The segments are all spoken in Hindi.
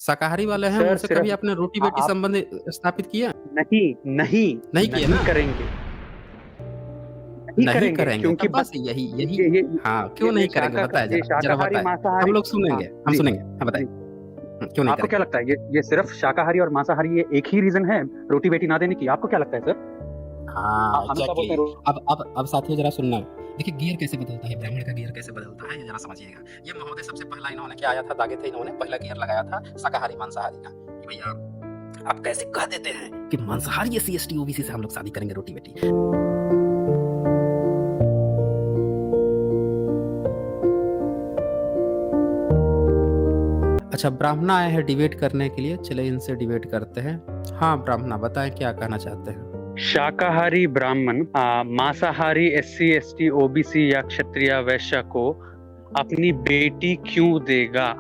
शाकाहारी वाले हैं, सर उनसे कभी सिर्फ आपने रोटी-बेटी आप संबंध स्थापित किया? नहीं, नहीं, नहीं किए नहीं ना? करेंगे, नहीं नहीं करेंगे करेंगे, क्योंकि तब बस यही यही ये हाँ, क्यों नहीं करेंगे बताएँ ये ज़रा शाकाहारी बताएँ। हम मांसाहारी लोग हाँ, सुनेंगे, हम जी, सुनेंगे। हाँ, बताएँ। जी। क्यों नहीं आपको क्या करेंगे? लगता है ये सिर्फ शाकाहारी और मांसाहारी ये एक ही रीज़न है रोटी-बेटी ना देने की? आपको क्या लगता है सर? हाँ, आप हमेशा बोलते एग्ज़ैक्टली। हैं अब साथियों ज़रा सुनना। देखिए गियर कैसे बदलता है, ब्राह्मण का गियर कैसे बदलता है, ये ज़रा समझिएगा। ये महोदय सबसे पहला इन्होंने क्या आया था, दागे थे इन्होंने, पहला गियर लगाया था शाकाहारी मांसाहारी का, कि भैया आप कैसे कह देते हैं कि मांसाहारी एससी, एसटी, ओबीसी से हम लोग शादी करेंगे रोटी-बेटी। अच्छा, ब्राह्मण आए हैं डिबेट करने के लिए, चलिए इनसे डिबेट करते हैं। हाँ, ब्राह्मणा बताएँ क्या कहना चाहते हैं? शाकाहारी ब्राह्मण मांसाहारी एससी, एसटी, ओबीसी या क्षत्रिय वैश्य को अपनी बेटी क्यों देगा?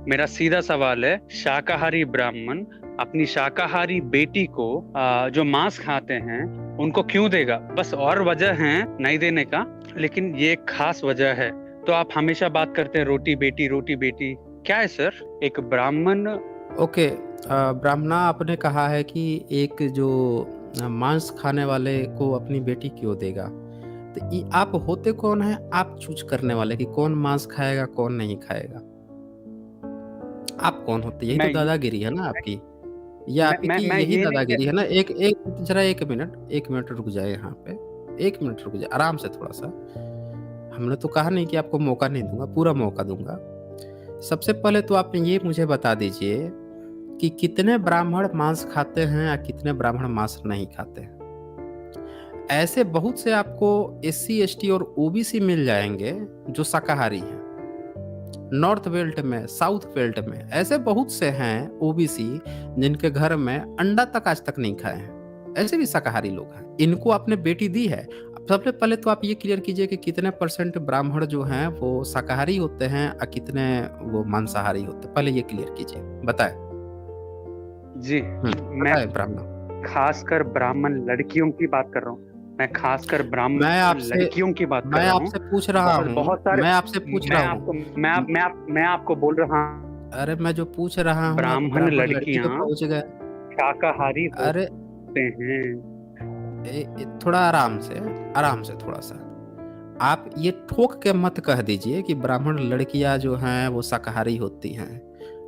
मेरा सीधा सवाल है, शाकाहारी ब्राह्मण अपनी शाकाहारी बेटी को जो मांस खाते हैं उनको क्यों देगा? बस और वजह है नहीं देने का, लेकिन ये एक खास वजह है। तो आप हमेशा बात करते हैं रोटी बेटी, क्या है सर? एक ब्राह्मण ओके, ब्राह्मणा आपने कहा है कि एक जो मांस खाने वाले को अपनी बेटी क्यों देगा? तो आप होते कौन हैं? आप चूज़ करने वाले कि कौन मांस खाएगा, कौन नहीं खाएगा? आप कौन होते हैं? यही मैं तो दादागिरी है ना आपकी। ये आपकी मैं यही ये नहीं दादागिरी है कह ना। एक एक ज़रा 1 मिनट रुक जाइए यहाँ पे। 1 मिनट रुक जाइए, आराम से थोड़ा-सा। हमने तो कहा नहीं कि आपको मौका नहीं दूँगा, पूरा मौका दूँगा। सबसे पहले तो आप ये मुझे बता दीजिए कि कितने ब्राह्मण मांस खाते हैं या कितने ब्राह्मण मांस नहीं खाते हैं? ऐसे बहुत से आपको एससी, एसटी और ओबीसी मिल जाएँगे जो शाकाहारी हैं। नॉर्थ बेल्ट में, साउथ बेल्ट में ऐसे बहुत से हैं ओबीसी जिनके घर में अंडा तक आज तक नहीं खाए हैं। ऐसे भी शाकाहारी लोग हैं। इनको आपने बेटी दी है। अब सबसे पहले तो आप ये क्लियर कीजिए कि कितने परसेंट ब्राह्मण जो हैं वो शाकाहारी होते हैं और कितने वो मांसाहारी होते हैं? पहले ये क्लियर कीजिए। बताएँ। जी, मैं बताएँ ब्राह्मण। खासकर ब्राह्मण लड़कियों की बात कर रहा हूँ। मैं खासकर ब्राह्मण मैं आपसे लड़कियों की बात कर मैं रहा हूँ आपसे पूछ रहा और हूँ बहुत सारे मैं आपसे पूछ रहा हूँ। मैं आपको बोल रहा अरे मैं जो पूछ रहा हूँ आप ब्राह्मण ब्राह्मण लड़की पे लड़कियाँ पहुँच गए। शाकाहारी अरे होते हैं। थोड़ा आराम से थोड़ा-सा। आप ये ठोक के मत कह दीजिए कि ब्राह्मण लड़कियाँ जो हैं वो शाकाहारी होती हैं।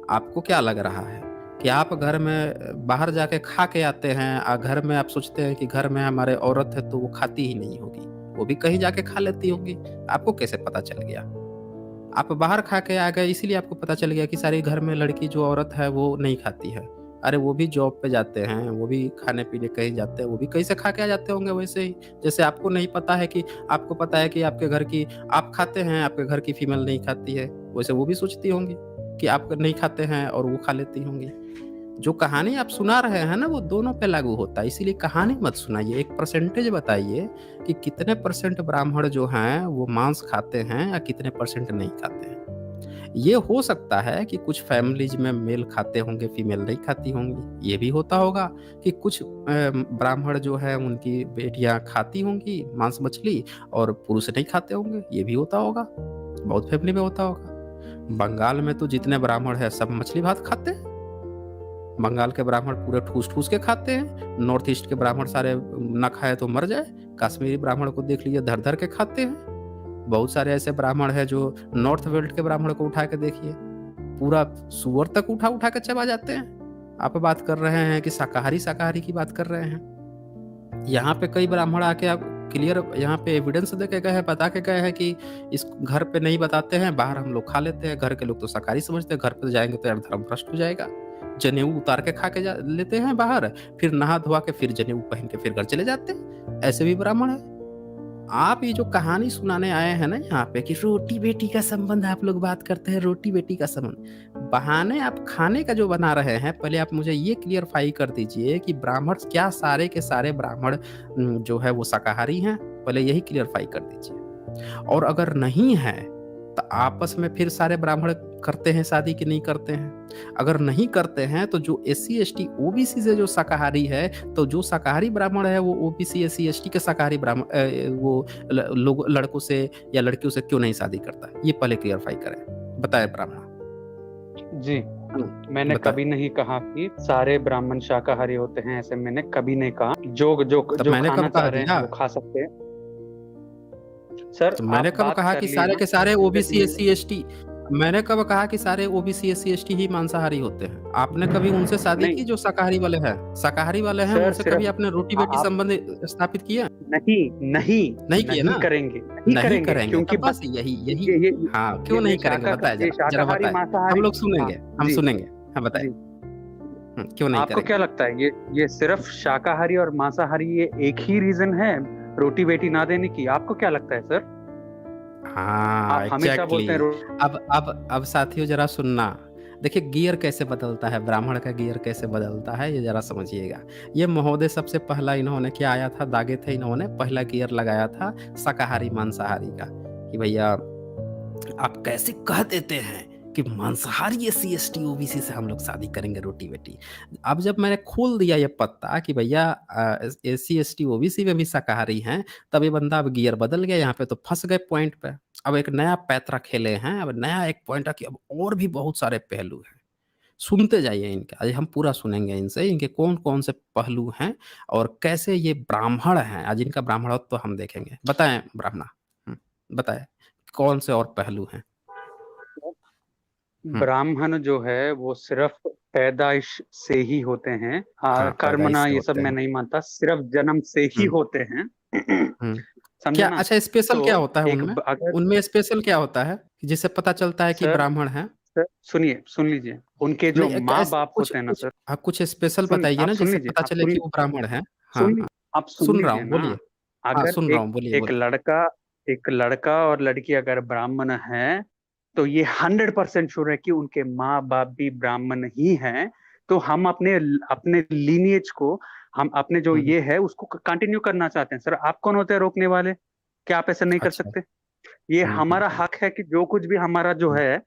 आपको क्या लग रहा है कि आप घर में बाहर जाके खा के आते हैं और घर में आप सोचते हैं कि घर में हमारे औरत है तो वो खाती ही नहीं होगी। वो भी कहीं जाके खा लेती होंगी। आपको कैसे पता चल गया? आप बाहर खा के आ गए इसीलिए आपको पता चल गया कि सारी घर में लड़की जो औरत है वो नहीं खाती है। अरे वो भी जॉब पे जाते हैं, वो भी खाने-पीने कहीं जाते हैं, वो भी कहीं से खा के आ जाते होंगे वैसे ही। जैसे आपको नहीं पता है कि आपको पता है कि आपके घर की आप खाते हैं, आपके घर की फीमेल नहीं खाती है, वैसे वो भी सोचती होंगी कि आप नहीं खाते हैं और वो खा लेती होंगी। जो कहानी आप सुना रहे हैं ना वो दोनों पे लागू होता है, इसीलिए कहानी मत सुनाइए, एक परसेंटेज बताइए कि कितने परसेंट ब्राह्मण जो हैं वो मांस खाते हैं या कितने परसेंट नहीं खाते हैं। ये हो सकता है कि कुछ फैमिलीज़ में मेल खाते होंगे, फीमेल नहीं खाती होंगी। ये भी होता होगा कि कुछ ब्राह्मण जो है उनकी बेटियाँ खाती होंगी मांस-मछली और पुरुष नहीं खाते होंगे, ये भी होता होगा। बहुत फैमिली में होता होगा। बंगाल में तो जितने ब्राह्मण हैं सब मछली-भात खाते हैं। बंगाल के ब्राह्मण पूरे ठूस-ठूस के खाते हैं। नॉर्थ ईस्ट के ब्राह्मण सारे ना खाए तो मर जाए। कश्मीरी ब्राह्मण को देख लीजिए धर-धर के खाते हैं। बहुत सारे ऐसे ब्राह्मण हैं जो नॉर्थ बेल्ट के ब्राह्मण को उठा के देखिए, पूरा सूअर तक उठा-उठा के चबा जाते हैं। आप बात कर रहे हैं कि शाकाहारी की बात कर रहे हैं। यहाँ पे कई ब्राह्मण आके आप क्लियर यहाँ पे एविडेंस दे के गए हैं, बता के गए हैं कि इस घर पे नहीं बताते हैं, बाहर हम लोग खा लेते हैं। घर के लोग तो शाकाहारी समझते हैं, घर पे जाएँगे तो यार धर्म भ्रष्ट हो जाएगा। जनेऊ उतार के खा के जा लेते हैं बाहर, फिर नहा धुआ के फिर जनेऊ पहन के फिर घर चले जाते हैं। ऐसे भी ब्राह्मण हैं। आप ये जो कहानी सुनाने आए हैं ना यहाँ पे कि रोटी-बेटी का संबंध आप लोग बात करते हैं, रोटी-बेटी का संबंध। बहाने आप खाने का जो बना रहे हैं, पहले आप मुझे ये क्लियरफाई कर दीजिए कि ब्राह्मण क्या सारे के सारे ब्राह्मण जो है वो शाकाहारी हैं? पहले यही क्लियरफाई कर दीजिए। और अगर नहीं है, तो आपस में फिर सारे ब्राह्मण करते हैं शादी कि नहीं करते हैं? अगर नहीं करते हैं तो जो एससी, एसटी, ओबीसी से जो शाकाहारी है, तो जो शाकाहारी ब्राह्मण है वो ओबीसी, एससी, एसटी के शाकाहारी वो लोग लड़कों से या लड़कियों से क्यों नहीं शादी करता? ये पहले क्लियरफाई करें। बताएँ ब्राह्मण। जी, मैंने बताए। कभी नहीं कहा कि सारे ब्राह्मण शाकाहारी होते हैं, ऐसे मैंने कभी नहीं कहा। जो जो तब जो मैंने खाना कब कहा चाह रहे हैं भैया? वो खा सकते हैं। सर तो मैंने आप कब बात कहा कर कि लिए सारे ना, के सारे सिर्फ ओबीसी मैंने एससी एसटी, मैंने कब कहा कि सारे ओबीसी एससी एसटी ही मांसाहारी होते हैं? आपने कभी उनसे शादी नहीं की जो शाकाहारी वाले हैं? शाकाहारी वाले हैं, सर, उनसे कभी सिर्फ आपने रोटी बेटी आप संबंध स्थापित किया? नहीं नहीं नहीं किए नहीं ना? करेंगे, नहीं नहीं करेंगे, करेंगे, क्योंकि तब बस यही यही ये ये हाँ, क्यों नहीं करेंगे बताएं, ये जरा जरा शाकाहारी बताएं। हम मांसाहारी। लोग हाँ सुनेंगे, हम जी सुनेंगे। हाँ बताएं। जी। क्यों नहीं आपको क्या करेंगे? लगता है ये सिर्फ शाकाहारी और मांसाहारी ये एक ही रीजन है रोटी बेटी ना देने की? आपको क्या लगता है सर? हाँ, आप हमेशा बोलते हैं एग्जैक्टली। अब साथियों जरा सुनना। देखिए गियर कैसे बदलता है, ब्राह्मण का गियर कैसे बदलता है, ये जरा समझिएगा। ये महोदय सबसे पहला इन्होंने क्या आया था, दागे थे इन्होंने, पहला गियर लगाया था शाकाहारी मांसाहारी का, कि भैया आप कैसे कह देते हैं कि मांसाहारी एससी एसटी ओबीसी से हम लोग शादी करेंगे रोटी बेटी। अब जब मैंने खोल दिया ये पत्ता कि भैया एससी एसटी ओबीसी में भी शाकाहारी हैं, तब ये बंदा अब गियर बदल गया, यहाँ पे तो फंस गए पॉइंट पे। अब एक नया पैतरा खेले हैं, अब नया एक पॉइंट है कि अब और भी बहुत सारे पहलू हैं। सुनते जाइए इनके, आज हम पूरा सुनेंगे इनसे, इनके कौन कौन से पहलू हैं और कैसे ये ब्राह्मण हैं, आज इनका ब्राह्मणत्व तो हम देखेंगे। बताएं ब्राह्मणा, बताएं कौन से और पहलू हैं? हुँ, ब्राह्मण जो है वो सिर्फ पैदाइश से ही होते हैं। हाँ, पैदाइश कर्मणा से ये सब होते मैं हैं। नहीं मानता, सिर्फ जन्म से ही हुँ, होते हैं। हुँ। समझे क्या ना? अच्छा स्पेशल तो क्या होता है एक उनमें? अगर उनमें स्पेशल क्या होता है, कि जिससे पता चलता है कि सर ब्राह्मण हैं? सर सुनिए, सुन लीजिए, उनके जो नहीं एक माँ ऐसे बाप कुछ होते हैं ना कुछ सर, कुछ स्पेशल सुन बताइए आप ना, सुन जिससे लीजिए, पता आप चले कि सुन वो ब्राह्मण हैं। हाँ, सुन हाँ। लीजिए, आप सुन सुन रहा लीजिए हूँ, ना। बोलिए। हाँ, अगर सुन रहा हूँ, बोलिए, एक बोलिए। लड़का, एक लड़का और लड़की अगर ब्राह्मण है, तो ये 100% श्योर है कि उनके माँ बाप भी ब्राह्मण ही हैं। तो हम अपने अपने लीनिएज को, हम अपने जो हुँ, ये है उसको कंटिन्यू करना चाहते हैं। सर आप कौन होते हैं रोकने वाले? क्या आप ऐसा नहीं कर अच्छा। सकते? ये हुँ, हुँ, हमारा हुँ, हक है कि जो कुछ भी हमारा जो हुँ, है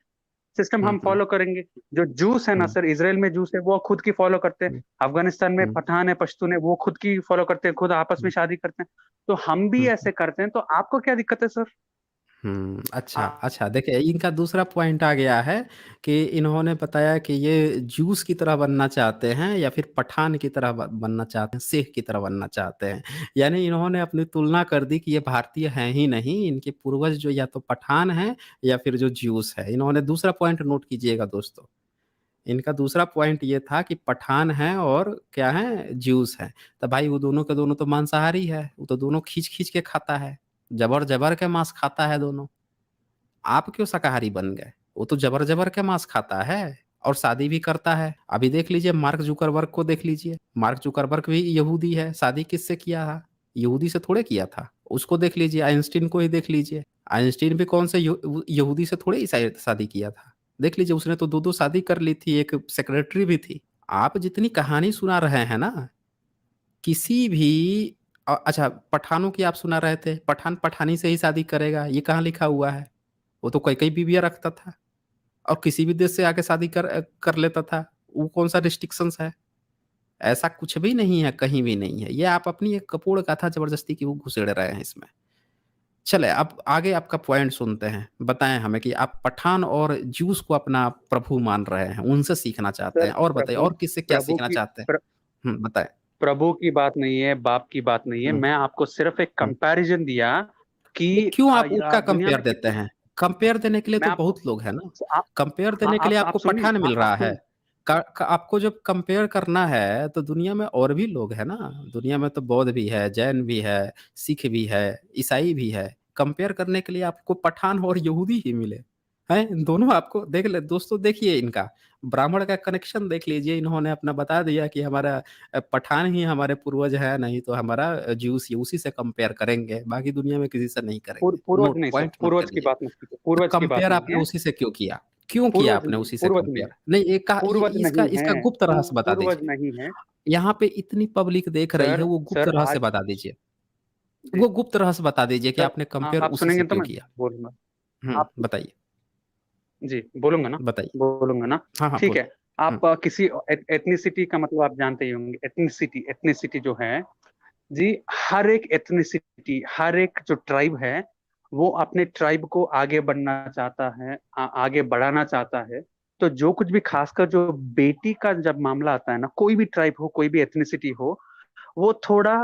सिस्टम हुँ, हम हुँ, फॉलो करेंगे। जो जूस है ना हुँ, सर, इसराइल में जूस है, वो खुद की फॉलो करते हैं। हुँ, अफगानिस्तान में हुँ, पठान है, पश्तून है, वो खुद की फॉलो करते हैं, खुद आपस में हुँ, शादी करते हैं। तो हम भी हुँ, ऐसे करते हैं, तो आपको क्या दिक्कत है सर? अच्छा, आ, अच्छा देखिए इनका दूसरा पॉइंट आ गया है कि इन्होंने बताया कि ये जूस की तरह बनना चाहते हैं या फिर पठान की तरह बनना चाहते हैं, सिख की तरह बनना चाहते हैं। यानी इन्होंने अपनी तुलना कर दी कि ये भारतीय हैं ही नहीं, इनके पूर्वज जो या तो पठान हैं या फिर जो ज्यूस है। इन्होंने दूसरा पॉइंट नोट कीजिएगा दोस्तों, इनका दूसरा पॉइंट ये था कि पठान हैं और क्या है, ज्यूस हैं। तो भाई वो दोनों के दोनों तो मांसाहारी है, वो तो दोनों खींच खींच के खाता है, जबर जबर के मांस खाता है दोनों। आप क्यों शाकाहारी बन गए? वो तो जबर-जबर के मांस खाता है और शादी भी करता है। अभी देख लीजिए मार्क जुकरबर्ग को देख लीजिए, मार्क जुकरबर्ग भी यहूदी है, शादी किससे किया था? यहूदी से थोड़े किया था। उसको देख लीजिए, आइंस्टीन को ही देख लीजिए। आइंस्टीन भी कौन से यहूदी से थोड़े ही शादी किया था। देख लीजिए उसने तो 2-2 शादी कर ली थी, एक सेक्रेटरी भी थी। आप जितनी कहानी सुना रहे हैं ना, किसी भी अच्छा पठानों की आप सुना रहे थे, पठान पठानी से ही शादी करेगा, ये कहाँ लिखा हुआ है? वो तो कई-कई बीवियाँ रखता था और किसी भी देश से आके शादी कर लेता था। वो कौन-सा रिस्ट्रिक्शंस है? ऐसा कुछ भी नहीं है, कहीं भी नहीं है। ये आप अपनी एक कपोड़ कथा ज़बरदस्ती की वो घुसेड़ रहे हैं इसमें। चलें अब आगे आपका पॉइंट सुनते हैं। बताएँ हमें कि आप पठान और ज्यूस को अपना प्रभु मान रहे हैं, उनसे सीखना चाहते सर हैं और बताइए प्रभु और किससे क्या प्रभु सीखना की चाहते हैं? प्र, बताएँ। प्रभु की बात नहीं है, बाप की बात नहीं है। हुँ, मैं आपको सिर्फ एक हुँ। कंपैरिजन दिया कि नहीं, क्यों आप उनका दुनिया कंपेयर में देते कितने, हैं? कंपेयर देने के लिए मैं तो आपको बहुत लोग हैं ना। आप कंपेयर हाँ, देने के लिए आप आपको सुनिए, पठान मिल आप रहा है। सुन क क आपको जब कंपेयर करना है तो दुनिया में और भी लोग हैं ना। दुनिया में तो बौद्ध भी है, जैन भी है, सिख भी है, ईसाई भी है। कंपेयर करने के लिए आपको पठान और यहूदी ही मिले। हैं? दोनों आपको देख ले दोस्तों देखिए इनका, ब्राह्मण का कनेक्शन देख लीजिए इन्होंने अपना बता दिया कि हमारा पठान ही हमारे पूर्वज है, नहीं तो हमारा ज्यूस ही उसी से कंपेयर करेंगे, बाकी दुनिया में किसी से नहीं करेंगे। पूर्वज नोट नहीं सर, पॉइंट नोट पूर्वज की करिए। बात मत कीजिए, तो पूर्वज की बात कंपेयर नहीं आपने है। उसी से क्यों किया? क्यों किया पूर्वज आपने नहीं, उसी से पूर्वज नहीं, कंपेयर? नहीं एक का ये पूर्वज इसका नहीं है, इसका गुप्त रहस्य बता पूर्वज दीजिए। नहीं है। यहाँ पे इतनी पब्लिक देख रही है, सर वो गुप्त सर रहस्य आज बता दीजिए। जी वो गुप्त रहस्य बता दीजिए कि सर, आपने कंपेयर आप उसी से सुनेंगे तो क्यों मैं किया? बोलूंगा। आप बताइए, जी बोलूंगा ना, बताइए। बोलूंगा ना। हाँ, हाँ, ठीक बोल है। आप किसी एथनिसिटी का मतलब आप जानते ही होंगे। एथनिसिटी, एथनिसिटी जो है जी, हर एक एथनिसिटी, हर एक जो ट्राइब है, वो अपने ट्राइब को आगे बढ़ना चाहता है, आगे बढ़ाना चाहता है। तो जो कुछ भी खासकर जो बेटी का जब मामला आता है ना, कोई भी ट्राइब हो, कोई भी एथनिसिटी हो, वो थोड़ा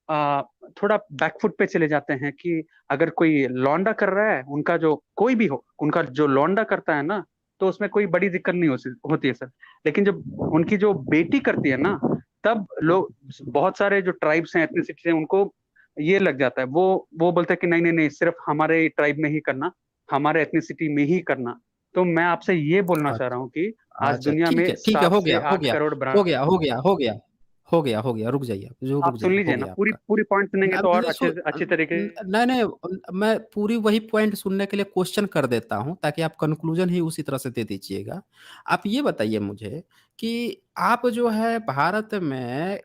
आ, थोड़ा बैकफुट पे चले जाते हैं कि अगर कोई लौंडा कर रहा है, उनका जो कोई भी हो, उनका जो लौंडा करता है ना, तो उसमें कोई बड़ी दिक्कत नहीं होती है सर। लेकिन जब उनकी जो बेटी करती है ना, तब लोग, बहुत सारे जो ट्राइब्स हैं, एथनिसिटीज हैं, उनको ये लग जाता है, वो बोलते हैं कि नहीं नहीं नहीं, सिर्फ हमारे ट्राइब में ही करना, हमारे एथनिसिटी में ही करना। तो मैं आपसे ये बोलना चाह रहा अच्छा। हूँ कि आज अच्छा, दुनिया ठीक में है, ठीक है, 7 हो से गया, हो 8 गया, करोड़ हो ब्राह्मण। गया, हो गया, हो गया, हो गया, हो गया, रुक जाइए आप, जो रुक आप सुन जाइए, हो लीजिए ना, गया पूरी आपका। पूरी पॉइंट सुनेंगे तो और नहीं अच्छे अच्छी तरीके। नहीं नहीं, मैं पूरी वही पॉइंट सुनने के लिए क्वेश्चन कर देता हूँ, ताकि आप कंक्लूजन ही उसी तरह से दे दीजिएगा। आप ये बताइए मुझे कि आप जो है भारत में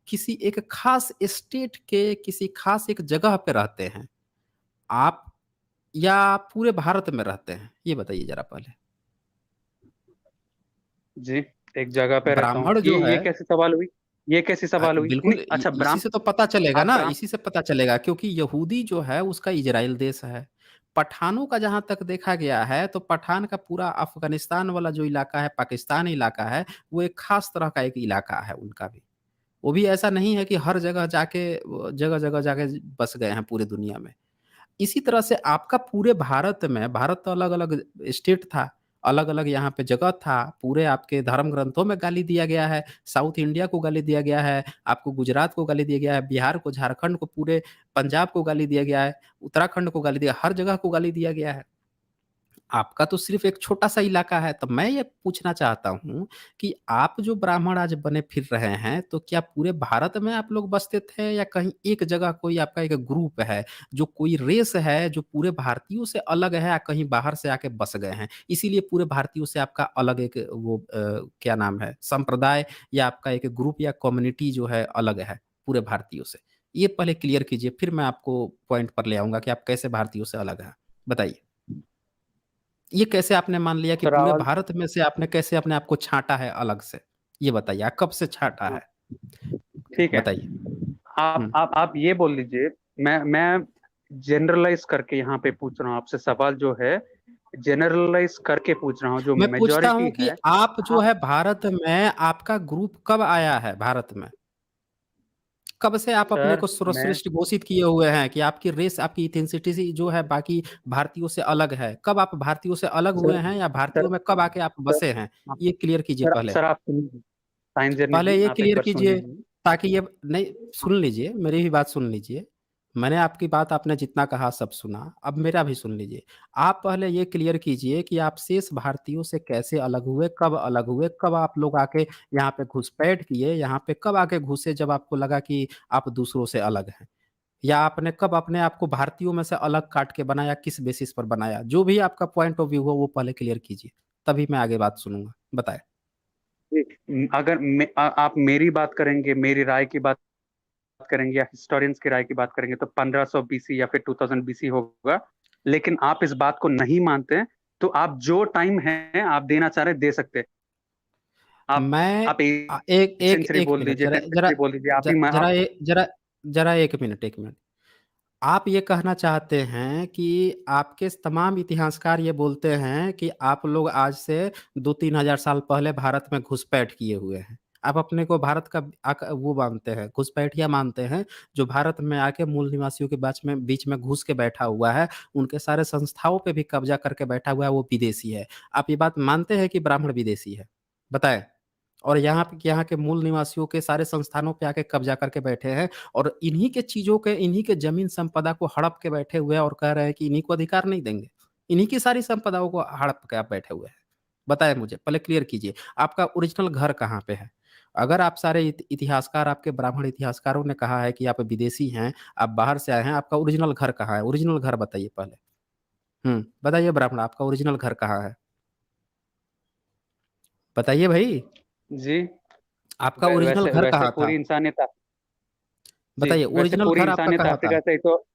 किसी एक खास स्टेट के किसी खास एक जगह पे रहते हैं आप, या पूरे भारत में रहते हैं, ये बताइए जरा पहले। जी, एक जगह पे रहता हूँ। ब्राह्मण जो है, ये कैसी सवाल हुई? ये कैसी सवाल हुई? नहीं, बिल्कुल अच्छा, इसी से तो पता चलेगा आप ना, ब्राह्म इसी से पता चलेगा, क्योंकि यहूदी जो है उसका इजराइल देश है। पठानों का जहां तक देखा गया है तो पठान का पूरा अफगानिस्तान वाला जो इलाका है, पाकिस्तान इलाका है, वो एक खास तरह का एक इलाका है उनका भी। वो भी ऐसा नहीं है कि हर जगह जाके जगह जगह जाके बस गए हैं पूरी दुनिया में। इसी तरह से आपका पूरे भारत में, भारत तो अलग-अलग स्टेट था, अलग-अलग यहाँ पे जगह था, पूरे आपके धर्म ग्रंथों में गाली दिया गया है, साउथ इंडिया को गाली दिया गया है, आपको गुजरात को गाली दिया गया है, बिहार को, झारखंड को, पूरे पंजाब को गाली दिया गया है, उत्तराखंड को गाली दिया, हर जगह को गाली दिया गया है। आपका तो सिर्फ़ एक छोटा-सा इलाका है, तो मैं ये पूछना चाहता हूँ कि आप जो ब्राह्मण आज बने फिर रहे हैं, तो क्या पूरे भारत में आप लोग बसते थे, या कहीं एक जगह कोई आपका एक ग्रुप है, जो कोई रेस है, जो पूरे भारतीयों से अलग है, या कहीं बाहर से आके बस गए हैं? इसीलिए पूरे भारतीयों से आपका अलग एक वो क्या नाम है, संप्रदाय या आपका एक ग्रुप या कम्युनिटी जो है अलग है, पूरे भारतीयों से? ये पहले क्लियर कीजिए, फिर मैं आपको पॉइंट पर ले आऊँगा कि आप कैसे भारतीयों से अलग हैं? बताइए। ये कैसे आपने मान लिया कि पूरे सवाल। भारत में से आपने कैसे अपने आप को छाँटा है अलग से? ये बताइए, कब से छाँटा हाँ, है? ठीक है। बताइए। आप हुँ। आप आप ये बोल दीजिए। मैं जनरलाइज करके यहाँ पे पूछ रहा हूँ आपसे सवाल, जो है जनरलाइज करके पूछ रहा हूँ, जो मैं पूछता हूँ मेजोरिटी कि है। आप जो आप है भारत में आपका ग्रुप कब आया है भारत में? कब से आप अपने सर, को मैं सर्वश्रेष्ठ घोषित किए हुए हैं कि आपकी रेस, आपकी एथनिसिटी जो है बाकी भारतीयों से अलग है? कब आप भारतीयों से अलग हुए सर हैं, या सर भारतीयों में कब आके आप सर बसे हैं? आप ये क्लियर कीजिए सर पहले। सर आप सुन लीजिए। साइंस जर्नी पहले जी, ये आप एक क्लियर बार सुन कीजिए, लीजिए। ताकि ये नहीं, सुन लीजिए, मेरी भी बात सुन लीजिए। मैंने आपकी बात, आपने जितना कहा सब सुना, अब मेरा भी सुन लीजिए। आप पहले ये क्लियर कीजिए कि आप शेष भारतीयों से कैसे अलग हुए, कब अलग हुए, कब आप लोग आके यहाँ पे घुसपैठ किए, यहाँ पे कब आके घुसे जब आपको लगा कि आप दूसरों से अलग हैं? या आपने कब अपने आप को भारतीयों में से अलग काट के बनाया, किस बेसिस पर बनाया? जो भी आपका पॉइंट ऑफ व्यू हो वो पहले क्लियर कीजिए, तभी मैं आगे बात सुनूँगा। बताएँ। अगर आप मेरी बात करेंगे, मेरी राय की बात करेंगे, या हिस्टोरियंस की राय की बात करेंगे, तो 1500 बीसी या फिर 2000 बीसी होगा। लेकिन आप इस बात को नहीं मानते हैं, तो आप जो टाइम है आप देना चाह रहे हैं, दे सकते हैं। मैं आप एक 8th एक सेंचुरी एक बोल मिनट, दीजिए, जरा 10th जरा सेंचुरी बोल दीजिए, आप ज ही जरा आप। ए जरा जरा 1 मिनट, 1 मिनट। आप ये कहना चाहते हैं कि आपके तमाम इतिहासकार ये बोलते हैं कि आप लोग आज से 2-3 हज़ार साल पहले भारत में घुसपैठ किए हुए हैं। आप अपने को भारत का वो मानते हैं, घुसपैठिया मानते हैं, जो भारत में आके मूल निवासियों के बीच में घुस के बैठा हुआ है, उनके सारे संस्थाओं पे भी कब्ज़ा करके बैठा हुआ है, वो विदेशी है। आप ये बात मानते हैं कि ब्राह्मण विदेशी है? बताएँ। और यहाँ के मूल निवासियों के सारे संस्थानों पे आके कब्ज़ा करके बैठे हैं, और इन्हीं के चीज़ों के, इन्हीं के ज़मीन संपदा को हड़प के बैठे हुए हैं, और कह रहे हैं कि इन्हीं को अधिकार नहीं देंगे। इन्हीं की सारी संपदाओं को हड़प के आप बैठे हुए हैं। बताएँ मुझे, पहले क्लियर कीजिए, आपका ओरिजिनल घर कहाँ पे है? अगर आप सारे इतिहासकार, आपके ब्राह्मण इतिहासकारों ने कहा है कि आप विदेशी हैं, आप बाहर से आए हैं, आपका ओरिजिनल घर कहाँ है? ओरिजिनल घर बताइए पहले। बताइए ब्राह्मण, आपका ओरिजिनल घर कहाँ है? बताइए भई, जी, आपका ओरिजिनल वैसे घर वैसे कहाँ था? पूरी इंसानियत जी, बताइए, वैसे ओरिजिनल पूरी घर आपका इंसानियत कहाँ था? अफ्रीका से ही तो,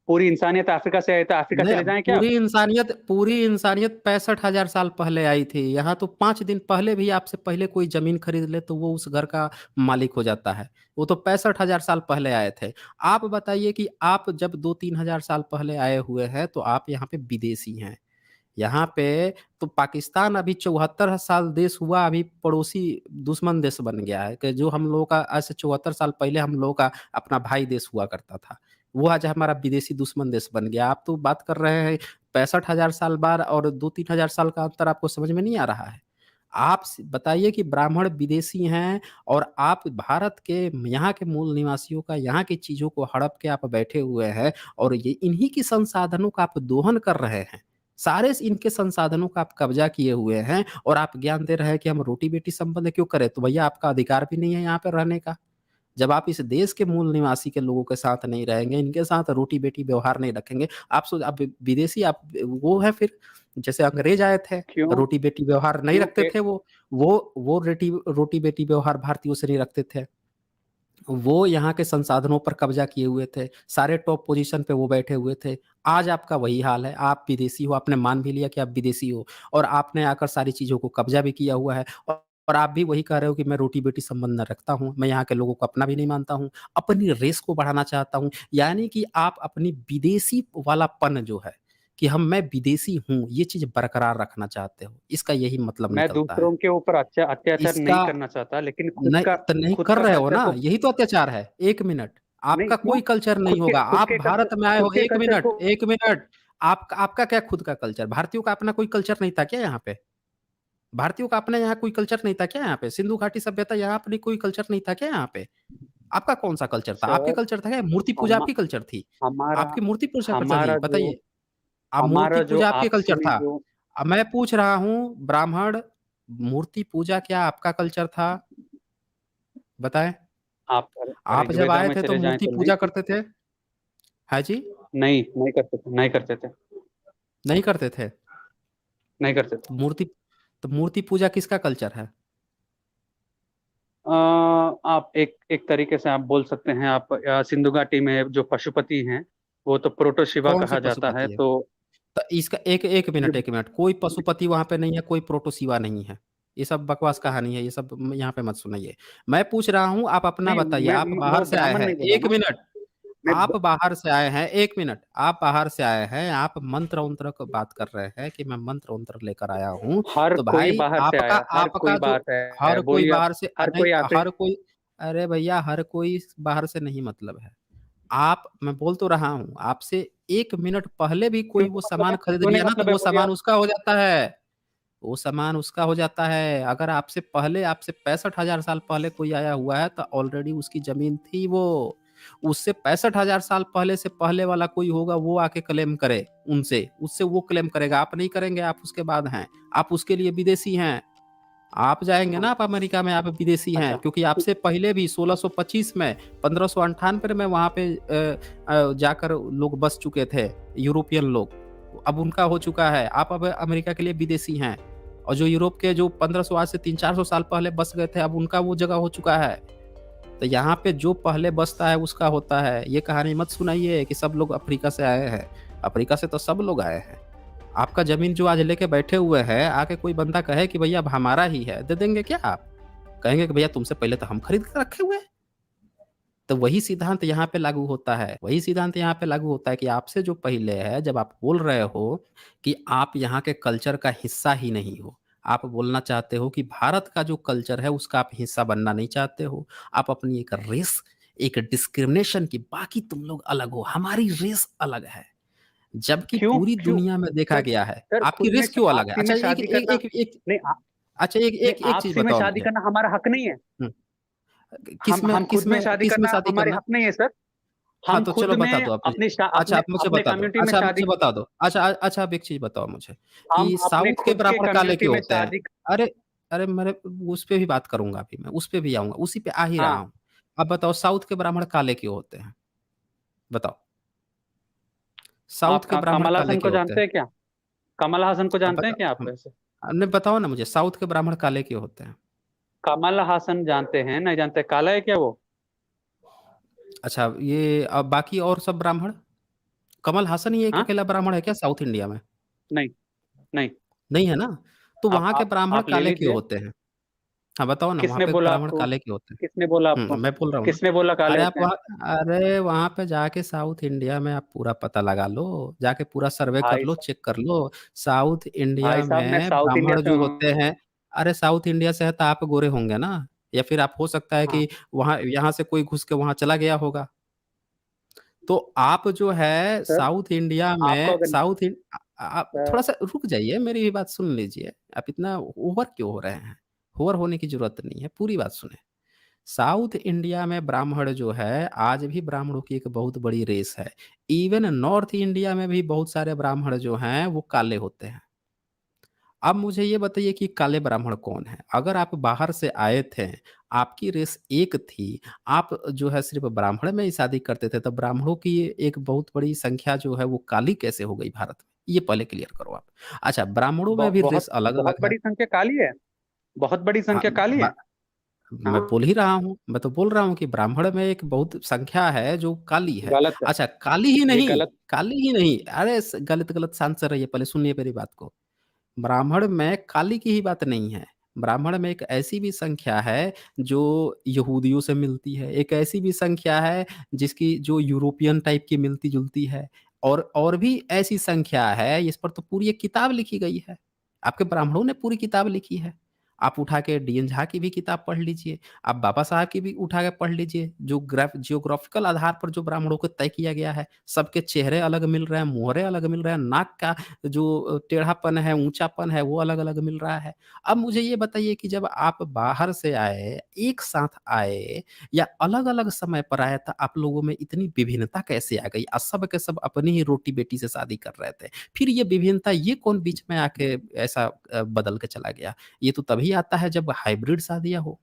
पूरी इंसानियत अफ्रीका से आई, तो अफ्रीका नहीं, चले जाएं क्या आप? पूरी इंसानियत 65,000 साल पहले आई थी। यहाँ तो 5 दिन पहले भी, आपसे पहले कोई ज़मीन खरीद ले तो वो उस घर का मालिक हो जाता है। वो तो 65,000 साल पहले आए थे। आप बताइए कि आप जब 2-3 हज़ार साल पहले आए हुए हैं, तो आप यहाँ पे विदेशी हैं। यहाँ पे तो पाकिस्तान अभी 74 साल देश हुआ, अभी पड़ोसी दुश्मन देश बन गया है, कि जो हम लोगों का आज से 74 साल पहले हम लोगों का अपना भाई देश हुआ करता था, वो आज हमारा विदेशी दुश्मन देश बन गया। आप तो बात कर रहे हैं 65,000 साल बाद और 2-3 हजार साल का अंतर आपको समझ में नहीं आ रहा है। आप बताइए कि ब्राह्मण विदेशी हैं और आप भारत के यहाँ के मूल निवासियों का, यहाँ की चीज़ों को हड़प के आप बैठे हुए हैं और ये इन्हीं की संसाधनों का आप दोहन कर रहे हैं। सारे इनके संसाधनों का आप कब्जा किए हुए हैं और आप ज्ञान दे रहे हैं कि हम रोटी-बेटी संबंध क्यों करें? तो भैया आपका अधिकार भी नहीं है यहाँ पे रहने का। जब आप इस देश के मूल निवासी के लोगों के साथ नहीं रहेंगे, इनके साथ रोटी-बेटी व्यवहार नहीं रखेंगे, आप विदेशी आप वो है फिर, जैसे अंग्रेज आए थे, क्यों रोटी-बेटी व्यवहार नहीं क्यों रखते एक थे वो। वो रोटी-बेटी व्यवहार भारतीयों से नहीं रखते थे। वो यहाँ के संसाधनों पर कब्ज़ा किए हुए थे, सारे टॉप पोज़ीशन पे वो बैठे हुए थे। आज आपका वही हाल है, आप विदेशी हो, आपने मान भी लिया कि आप विदेशी हो और आपने आकर सारी चीज़ों को कब्ज़ा भी किया हुआ है और आप भी वही कह रहे हो कि मैं रोटी-बेटी संबंध न रखता हूँ, मैं यहाँ के लोगों को अपना भी नहीं मानता हूँ, अपनी रेस को बढ़ाना चाहता हूँ। यानी कि आप अपनी विदेशी वालापन जो है, कि मैं विदेशी हूँ, ये चीज़ बरकरार रखना चाहते हो। इसका यही मतलब मैं निकलता है। दूसरों के ऊपर अत्याचार नहीं इसका करना चाहता, लेकिन नहीं खुद कर का रहे हो कल्चर ना, को यही तो अत्याचार है। 1 मिनट, नहीं आपका क्यों? कोई कल्चर नहीं होगा। आप भारत में आए खुद हो, के 1 कल्चर मिनट, को 1 मिनट। आपका आपका क्या खुद का कल्चर? भारतीयों का अपना कोई कल्चर नहीं था क्या यहाँ पे? भारतीयों का अपने यहाँ कोई कल्चर नहीं था क्या यहाँ पे? सिंधु घाटी सभ्यता यहाँ अपनी कोई कल्चर नहीं था क्या यहाँ पे? आपका कौन-सा कल्चर था? आपके सर, कल्चर था क्या? मूर्ति पूजा हम आपकी कल्चर थी। हमारा आपकी मूर्ति पूजा कल्चर थी, हमारा जो बताइए। मूर्ति हमारा जो पूजा आपके आपसी कल्चर में था। जो अब मैं पूछ रहा हूँ ब्राह्मण, मूर्ति पूजा क्या आपका कल्चर था? बताएँ। आप आप जब ऋग्वेदा आए में थे तो चले जाएँ मूर्ति तो नहीं पूजा थी? करते थे? हाँ जी? नहीं करते थे, नहीं करते थे, नहीं करते थे। नहीं करते थे। तो मूर्ति पूजा किसका कल्चर है? आप एक एक तरीके से आप बोल सकते हैं, आप सिंधु घाटी में जो पशुपति हैं, वो तो प्रोटो शिवा कौन से कहा जाता है, पशुपति है? तो तो इसका एक 1 मिनट, 1 मिनट, कोई पशुपति वहाँ पे नहीं है, कोई प्रोटोसिवा नहीं है। ये सब बकवास कहानी है, ये सब यहाँ पे मत सुनाइए। मैं पूछ रहा हूँ, आप अपना नहीं, बताइए, मैं आप मैं बाहर से आए ब्राह्मण हैं, नहीं बोला 1 ना, मिनट, मैं आप बाहर से आए हैं, 1 मिनट, आप बाहर से आए हैं, आप मंत्र-वंत्र की बात कर रहे हैं कि मैं मंत्र-वंत्र लेकर आया हूँ, हर तो कोई भाई बाहर से आपका आया, हर आपका कोई जो बाहर से आया, हर कोई बोलिए आप, बाहर से हर नहीं, कोई आते। हर कोई, अरे भैया हर कोई बाहर से नहीं मतलब है। आप, मैं बोल तो रहा हूँ, आपसे 1 मिनट पहले भी कोई क्यों वो मतलब सामान है, खरीद क्यों नहीं लिया ना, तो मतलब है, वो बोलिए सामान आप। उसका हो जाता है। वो सामान उसका हो जाता है। अगर आपसे पहले, आपसे 65,000 साल पहले कोई आया हुआ है, तो ऑलरेडी उसकी ज़मीन थी वो। उससे 65,000 साल पहले से पहले वाला कोई होगा, वो आके क्लेम करे उनसे, उससे वो क्लेम करेगा, आप नहीं करेंगे, आप उसके बाद हैं। आप उसके लिए विदेशी हैं। आप जाएँगे हाँ, ना, आप अमेरिका में, आप विदेशी हैं, अच्छा, क्योंकि आपसे पहले भी 1625 में, 1598 में वहाँ पे जाकर लोग बस चुके थे, यूरोपियन लोग। अब उनका हो चुका है, आप अब अमेरिका के लिए विदेशी हैं। और जो यूरोप के जो 1500 आज से 300-400 साल पहले बस गए थे, अब उनका वो जगह हो चुका है। तो यहाँ पे जो पहले बसता है उसका होता है। ये कहानी मत सुनाइए कि सब लोग अफ्रीका से आए हैं। अफ्रीका से तो सब लोग आए हैं। आपका ज़मीन जो आज लेके बैठे हुए हैं, आके कोई बंदा कहे कि भैया अब हमारा ही है, दे देंगे क्या आप? कहेंगे कि भैया तुमसे पहले तो हम खरीद के रखे हुए हैं। तो वही सिद्धांत यहाँ पे लागू होता है। वही सिद्धांत यहाँ पे लागू होता है कि आपसे जो पहले है, जब आप बोल रहे हो कि आप यहाँ के कल्चर का हिस्सा ही नहीं हो। आप बोलना चाहते हो कि भारत का जो कल्चर है उसका आप हिस्सा बनना नहीं चाहते हो। आप अपनी एक रेस, एक डिस्क्रिमिनेशन की, बाकी तुम लोग अलग हो, हमारी रेस अलग है। जबकि क्यों पूरी क्यों दुनिया में देखा सर, गया है, सर आपकी खुद में रेस क्यों अलग है? आपसी अच्छा में एक शादी एक करना, एक एक नहीं अच्छा एक नहीं, एक एक चीज़ आपसी में बताओ शादी मुझे। करना हमारा हक नहीं है। हुँ, किस में हम खुद में शादी किस में करना शादी हमारे करना? हक नहीं है सर। हाँ, हम तो खुद चलो में बता दो आप मुझे। अच्छा अपने आप मुझे अपने बता दो। कम्युनिटी में अच्छा आप शादी, मुझे बता दो। अच्छा आप एक चीज़ बताओ मुझे हम कि अपने साउथ के खुद के ब्राह्मण काले कम्युनिटी क्यों में होते हैं? शादी। अरे! अरे मेरे, उस पे भी बात करूँगा अभी मैं, उस पे भी आऊँगा, उसी पे आ ही रहा हाँ, हूँ। अब बताओ साउथ के ब्राह्मण काले क्यों होते हैं? बताओ। साउथ आप के ब्राह्मण कमल काले हासन को क्यों होते जानते हैं? हैं क्या? कमल हासन को अब जानते हैं बता क्या आप हम वैसे? नहीं, बताओ ना मुझे, साउथ के ब्राह्मण काले क्यों होते हैं? कमल हासन जानते हैं, नहीं जानते? काला है क्या वो? अच्छा ये बाकी और सब ब्राह्मण? कमल हासन ही एक हाँ, अकेला ब्राह्मण है क्या साउथ इंडिया में? नहीं नहीं। नहीं है ना? तो आप वहाँ के आप ब्राह्मण आप ले काले क्यों लीजिए, होते हैं? हाँ, बताओ ना, वहाँ किसने पे बोला ब्राह्मण आपको? काले क्यों होते हैं? किसने बोला आपको? मैं बोल रहा हूँ ना। किसने बोला काले अरे आप होते हैं? वहाँ अरे वहाँ पे जाके साउथ इंडिया में आप पूरा पता लगा लो, जाके पूरा सर्वे कर भाई लो, चेक कर लो। साउथ भाई इंडिया साहब, मैं में साउथ इंडिया ब्राह्मण से जो हूँ। होते हैं, अरे साउथ इंडिया से है तो आप गोरे होंगे ना? या फिर आप हो सकता है हाँ कि वहाँ यहाँ से कोई घुस के वहाँ चला गया होगा। तो आप जो है सर, साउथ इंडिया आपको में अगर आप सर, थोड़ा-सा रुक जाइए, मेरी भी बात सुन लीजिए। आप इतना ओवर क्यों हो रहे हैं? ओवर होने की ज़रूरत नहीं है, पूरी बात सुनें। साउथ इंडिया में ब्राह्मण जो है, आज भी ब्राह्मणों की एक बहुत बड़ी रेस है। इवन नॉर्थ इंडिया में भी बहुत सारे ब्राह्मण जो हैं, वो काले होते हैं। अब मुझे ये बताइए कि काले ब्राह्मण कौन हैं? अगर आप बाहर से आए थे, आपकी रेस एक थी, आप जो है सिर्फ़ ब्राह्मण में ही शादी करते थे, तो ब्राह्मणों की एक बहुत बड़ी संख्या जो है, वो काली कैसे हो गई भारत में? ये पहले क्लियर करो आप। अच्छा, ब्राह्मणों में भी रेस बहुत बहुत अलग-अलग है। बड़ी संख्या काली है, बहुत बड़ी हाँ, संख्या काली है। ब मैं हाँ, बोल ही रहा हूँ, मैं तो बोल रहा हूँ कि ब्राह्मण में एक बहुत संख्या है जो काली है। गलत है, अच्छा, ये गलत। काली ही नहीं, अरे गलत-गलत शांत से रहिए, पहले सुनिए मेरी बात को। ब्राह्मण में काली की ही बात नहीं है। ब्राह्मण में एक ऐसी भी संख्या है जो यहूदियों से मिलती है, एक ऐसी भी संख्या है जिसकी जो यूरोपियन टाइप की मिलती-जुलती है, और भी ऐसी संख्या है, इस पर तो पूरी एक किताब लिखी गई है। आपके ब्राह्मणों ने पूरी किताब लिखी है। आप उठा के डीएन झा की भी किताब पढ़ लीजिए, आप बाबा साहब की भी उठा के पढ़ लीजिए, जो जियोग्राफिकल आधार पर जो ब्राह्मणों को तय किया गया है। सबके चेहरे अलग मिल रहे हैं, मुहरे अलग मिल रहे हैं, नाक का जो टेढ़ापन है, ऊँचापन है, वो अलग-अलग मिल रहा है। अब मुझे ये बताइए कि जब आप बाहर से आए, एक साथ आए या अलग-अलग समय पर आए, तो आप लोगों में इतनी विभिन्नता कैसे आ गई? सब के सब अपनी ही रोटी-बेटी से शादी कर रहे थे। फिर ये विभिन्नता ये कौन बीच में आके ऐसा बदल के चला गया? ये तो तभी आता है जब हाइब्रिड शादियाँ हो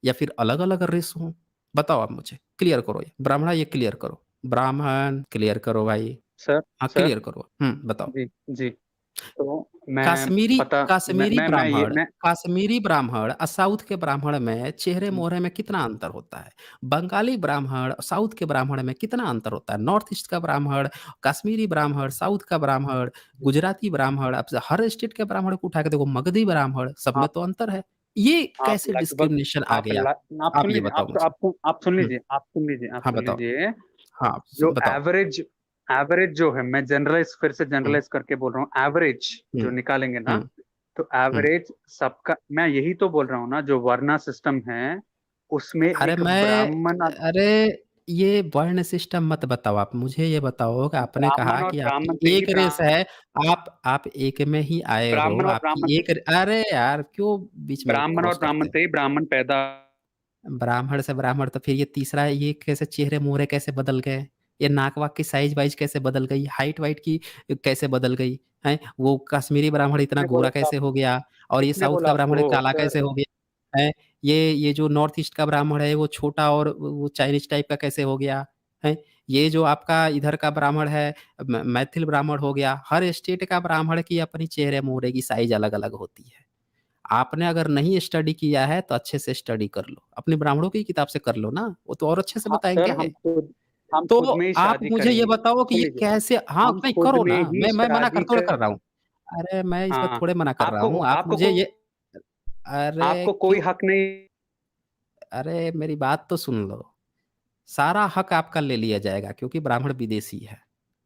या फिर अलग-अलग रेस हों। बताओ आप मुझे, क्लियर करो ये। ब्राह्मणा ये क्लियर करो। ब्राह्मण क्लियर करो भाई। सर, हाँ, सर, क्लियर करो। बताओ। जी, जी। तो मैं कश्मीरी पता कश्मीरी ब्राह्मण मैं कश्मीरी ब्राह्मण साउथ के ब्राह्मण में हुँ, चेहरे-मोहरे में कितना अंतर होता है? बंगाली ब्राह्मण साउथ के ब्राह्मण में कितना अंतर होता है? नॉर्थ ईस्ट का ब्राह्मण, कश्मीरी ब्राह्मण, साउथ का ब्राह्मण, गुजराती ब्राह्मण, आप हर स्टेट के ब्राह्मण को उठा के देखो, मगधी ब्राह्मण, सब में आप तो अंतर है। ये आप कैसे लगभग डिस्क्रिमिनेशन आ आप गया? ल आप आप सुन ये लीजिए, बताओ मुझे। आप सुन हुँ, लीजिए, आप हाँ, सुन बताओ। लीजिए। हाँ, जो बताओ। एवरेज एवरेज जो है, मैं जनरलाइज़ फिर से हुँ, जनरलाइज़ करके बोल रहा हूँ, एवरेज हुँ, जो निकालेंगे ना, हुँ, तो हुँ। एवरेज सबका, मैं यही तो बोल रहा हूँ ना, जो वरना सिस्टम है, उसमें अरे एक मैं ब्राह्मण अरे ये वर्ण सिस्टम मत बताओ आप, मुझे ये बताओ कि आपने कहा ब्राह्मण और कि ब्राह्मण आपकी से ही एक रेस है, आप एक में ही आए हो, आपकी एक अरे यार क्यों बीच में क्रॉस करते हो? ब्राह्मण पैदा। ब्राह्मण से ब्राह्मण तो फिर ये तीसरा ये कैसे चेहरे-मोहरे कैसे बदल गए? ये नाक-वाक की साइज़-वाइज़ कैसे बदल गई? हाइट-वाइट की कैसे बदल गई? हैं? वो कश्मीरी ब्राह्मण इतना किसने गोरा बोला कैसे हो गया? और ये किसने साउथ बोला का ब्राह्मण आपको काला सर? कैसे हो गया? हैं? ये जो नॉर्थ ईस्ट का ब्राह्मण है वो छोटा और वो चाइनीज़ टाइप का कैसे हो गया? हैं? ये जो आपका इधर का ब्राह्मण है मैथिल ब्राह्मण हो गया, हर स्टेट का ब्राह्मण की अपनी चेहरे-मोहरे की साइज़ अलग-अलग होती है। आपने अगर नहीं स्टडी किया है तो अच्छे से स्टडी कर लो। अपने ब्राह्मणों की किताब से कर लो ना, वो तो और अच्छे से हाँ सर, बताएँगे। हम तो खुद में ही आप शादी मुझे ये करेंगे। बताओ कि सुन ये लीजिए, कैसे हाँ, हम नहीं खुद करो में ना, ही मैं मना शादी थोड़ी कर कर रहा हूँ। अरे मैं इसमें हाँ, थोड़े मना कर रहा हूँ, आप आपको मुझे ये अरे आपको कोई क्यों हक नहीं। अरे मेरी बात तो सुन लो। सारा हक आपका ले लिया जाएगा क्योंकि ब्राह्मण विदेशी है।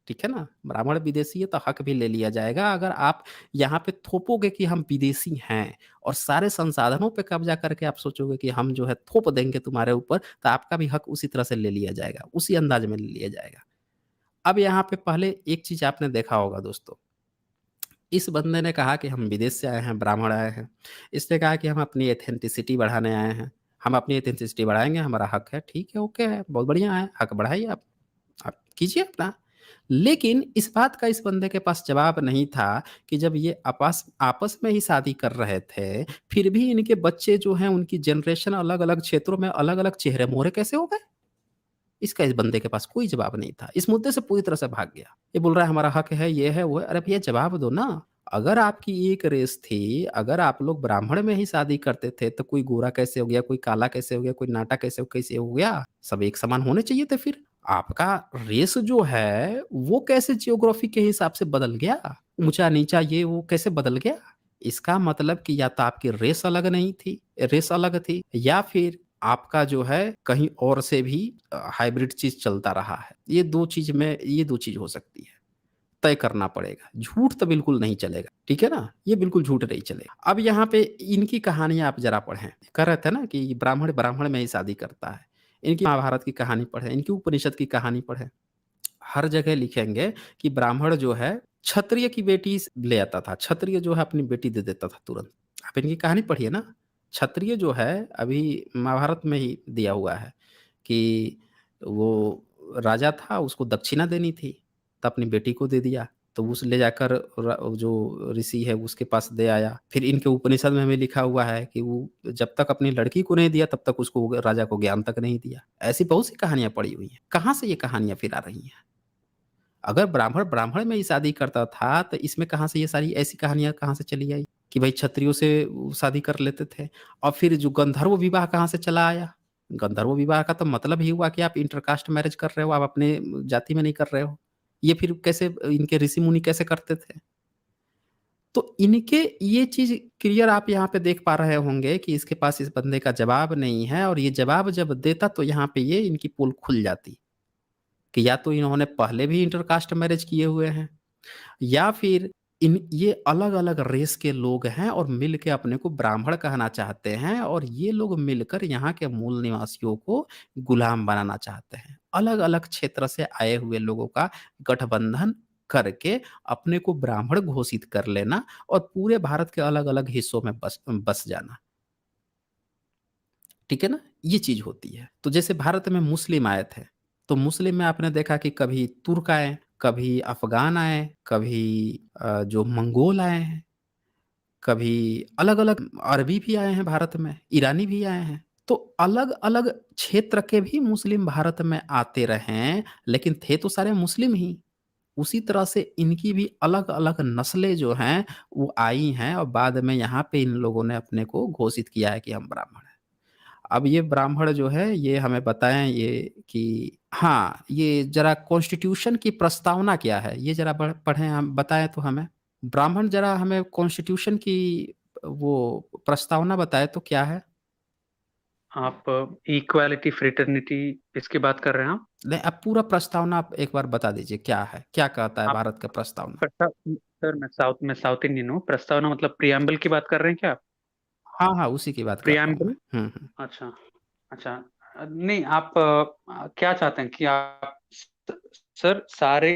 ठीक है ना? ब्राह्मण विदेशी है तो हक भी ले लिया जाएगा। अगर आप यहाँ पे थोपोगे कि हम विदेशी हैं और सारे संसाधनों पे कब्ज़ा करके आप सोचोगे कि हम जो है थोप देंगे तुम्हारे ऊपर, तो आपका भी हक उसी तरह से ले लिया जाएगा, उसी अंदाज़ में ले लिया जाएगा। अब यहाँ पे पहले एक चीज़ आपने देखा होगा दोस्तों, इस बंदे ने कहा कि हम विदेश से आए हैं, ब्राह्मण आए हैं। इसने कहा कि हम अपनी एथेंटिसिटी बढ़ाने आए हैं। हम अपनी एथेंटिसिटी बढ़ाएँगे, हमारा हक है, ठीक है, ओके है, बहुत बढ़िया है, हक बढ़ाइए आप कीजिए अपना। लेकिन इस बात का इस बंदे के पास जवाब नहीं था कि जब ये आपस आपस में ही शादी कर रहे थे, फिर भी इनके बच्चे जो हैं उनकी जनरेशन अलग-अलग क्षेत्रों में अलग-अलग चेहरे-मोहरे कैसे हो गए? इसका इस बंदे के पास कोई जवाब नहीं था। इस मुद्दे से पूरी तरह से भाग गया। ये बोल रहा है हमारा हक है, ये है, वो है। अरे भैया जवाब दो ना। अगर आपकी एक रेस थी, अगर आप लोग ब्राह्मण में ही शादी करते थे, तो कोई गोरा कैसे हो गया, कोई काला कैसे हो गया, कोई नाटा कैसे हो गया? सब एक समान होने चाहिए थे फिर। आपका रेस जो है, वो कैसे जियोग्राफी के हिसाब से बदल गया? ऊँचा-नीचा ये वो कैसे बदल गया? इसका मतलब कि या तो आपकी रेस अलग थी, या फिर आपका जो है कहीं और से भी हाइब्रिड चीज़ चलता रहा है। ये 2 चीज़ हो सकती है। तय करना पड़ेगा। झूठ तो बिल्कुल नहीं चलेगा, ठीक है ना? ये बिल्कुल झूठ नहीं चलेगा। अब यहाँ पे इनकी कहानियाँ आप ज़रा पढ़ें। कह रहे थे ना कि ब्राह्मण ब्राह्मण में ही शादी करता है। इनकी महाभारत की कहानी पढ़ें, इनकी उपनिषद की कहानी पढ़ें। हर जगह लिखेंगे कि ब्राह्मण जो है क्षत्रिय की बेटी ले आता था। क्षत्रिय जो है अपनी बेटी दे देता था तुरंत। आप इनकी कहानी पढ़िए ना। क्षत्रिय जो है अभी महाभारत में ही दिया हुआ है कि वो राजा था, उसको दक्षिणा देनी थी, तो अपनी बेटी को दे दिया। तो उस ले जाकर जो ऋषि है उसके पास दे आया। फिर इनके उपनिषद में भी लिखा हुआ है कि वो जब तक अपनी लड़की को नहीं दिया तब तक उसको राजा को ज्ञान तक नहीं दिया। ऐसी बहुत सी कहानियां पड़ी हुई हैं। कहाँ से ये कहानियां फिर आ रही हैं? अगर ब्राह्मण ब्राह्मण में ही शादी करता था तो इसमें कहाँ से ये सारी ऐसी कहानियां कहाँ से चली आई कि भाई क्षत्रियों से वो शादी कर लेते थे? और फिर जो गंधर्व विवाह कहाँ से चला आया? गंधर्व विवाह का तो मतलब ही हुआ कि आप इंटरकास्ट मैरिज कर रहे हो, आप अपने जाति में नहीं कर रहे हो। ये फिर कैसे इनके ऋषि मुनि कैसे करते थे? तो इनके ये चीज क्लियर आप यहाँ पे देख पा रहे होंगे कि इसके पास इस बंदे का जवाब नहीं है, और ये जवाब जब देता तो यहाँ पे ये इनकी पोल खुल जाती कि या तो इन्होंने पहले भी इंटरकास्ट मैरिज किए हुए हैं, या फिर इन ये अलग-अलग रेस के लोग हैं और मिल के अपने को ब्राह्मण कहना चाहते हैं, और ये लोग मिलकर यहाँ के मूल निवासियों को गुलाम बनाना चाहते हैं। अलग-अलग क्षेत्र से आए हुए लोगों का गठबंधन करके अपने को ब्राह्मण घोषित कर लेना और पूरे भारत के अलग-अलग हिस्सों में बस बस जाना। ठीक है ना? ये चीज़ होती है। तो जैसे भारत में मुस्लिम आए थे, तो मुस्लिम में आपने देखा कि कभी तुर्क आए, कभी अफ़गान आए, कभी जो मंगोल आए हैं, कभी अलग-अलग अरबी भी आए हैं भारत में, ईरानी भी आए हैं। तो अलग-अलग क्षेत्र के भी मुस्लिम भारत में आते रहे हैं, लेकिन थे तो सारे मुस्लिम ही। उसी तरह से इनकी भी अलग-अलग नस्लें जो हैं, वो आई हैं और बाद में यहाँ पे इन लोगों ने अपने को घोषित किया है कि हम ब्राह्मण हैं। अब ये ब्राह्मण जो है ये हमें बताएँ ये कि हाँ, ये ज़रा कॉन्स्टिट्यूशन की प्रस्तावना क्या है? ये ज़रा पढ़ें हम बताएँ तो हमें। ब्राह्मण ज़रा हमें कॉन्स्टिट्यूशन की वो प्रस्तावना बताएँ तो क्या है? आप इक्वालिटी फ्रेटर्निटी इसकी बात कर रहे हैं आप? नहीं, अब पूरा प्रस्तावना आप एक बार बता दीजिए क्या है? क्या कहता है आप भारत का प्रस्तावना? सर मैं साउथ इंडियन हूँ। प्रस्तावना मतलब प्रियम्बल की बात कर रहे हैं क्या आप? हाँ, हाँ, उसी की बात कर रहा हूँ मैं। प्रियम्बल। हुँ, हुँ। अच्छा, अच्छा। नहीं, आप क्या चाहते हैं कि आप सर सारे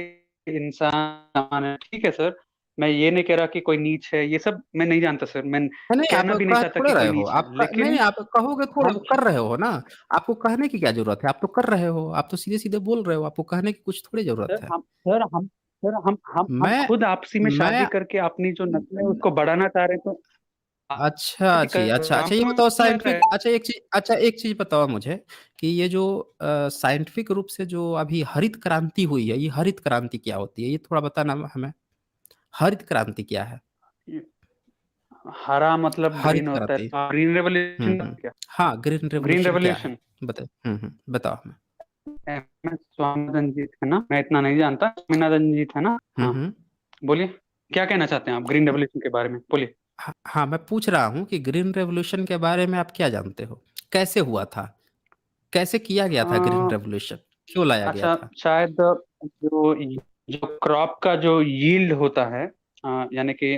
इंसान समान है, ठीक है सर। मैं ये नहीं कह रहा कि कोई नीच है, ये सब मैं नहीं जानता सर। मैं नहीं, नहीं, आप कहना भी नहीं कह चाहता थोड़े कि रहे कोई हो। नीच है, आप क नहीं, लेकिन आप कहोगे थोड़ा हम कर रहे हो ना। आपको कहने की क्या ज़रूरत है? आप तो कर रहे हो। आप तो सीधे-सीधे बोल रहे हो। आपको कहने की कुछ थोड़ी ज़रूरत सर है। हम सर हम सर हम मैं खुद आपसी में शादी मैं करके अपनी जो नस्ल है उसको बढ़ाना चाह रहे हैं, तो अच्छा आप जी, अच्छा, हम अच्छा, ये बताओ लड़ रहे साइंटिफिक हैं। अच्छा एक चीज़ बताओ मुझे कि ये जो साइंटिफिक रूप से जो अभी हरित क्रांति हुई है, ये हरित क्रांति क्या होती है? ये थोड़ा बताना हमें। हरित क्रांति क्या है? हरा मतलब हरित ग्रीन होता है, क्रांति। ग्रीन हुँ, रेवोल्यूशन हुँ। क्या? हाँ, ग्रीन ग्रीन रिवॉल्यूशन क्या है? रेवोल्यूशन बताइए। हुँ, हुँ। बताओ हमें। एम एस स्वामीनाथन जी थे ना, मैं इतना नहीं जानता। स्वामीनाथन जी थे ना? हुँ, हाँ, हुँ। बोलिए, क्या कहना चाहते हैं आप ग्रीन रेवोल्यूशन के बारे में, बोलिए। हाँ, हाँ, मैं पूछ रहा हूँ कि ग्रीन रिवॉल्यूशन के बारे में आप क्या जानते हो? कैसे हुआ था? कैसे किया गया था ग्रीन अ, रिवॉल्यूशन? क्यों लाया गया अच्छा, था? शायद जो जो क्रॉप का जो यील्ड होता है, यानी कि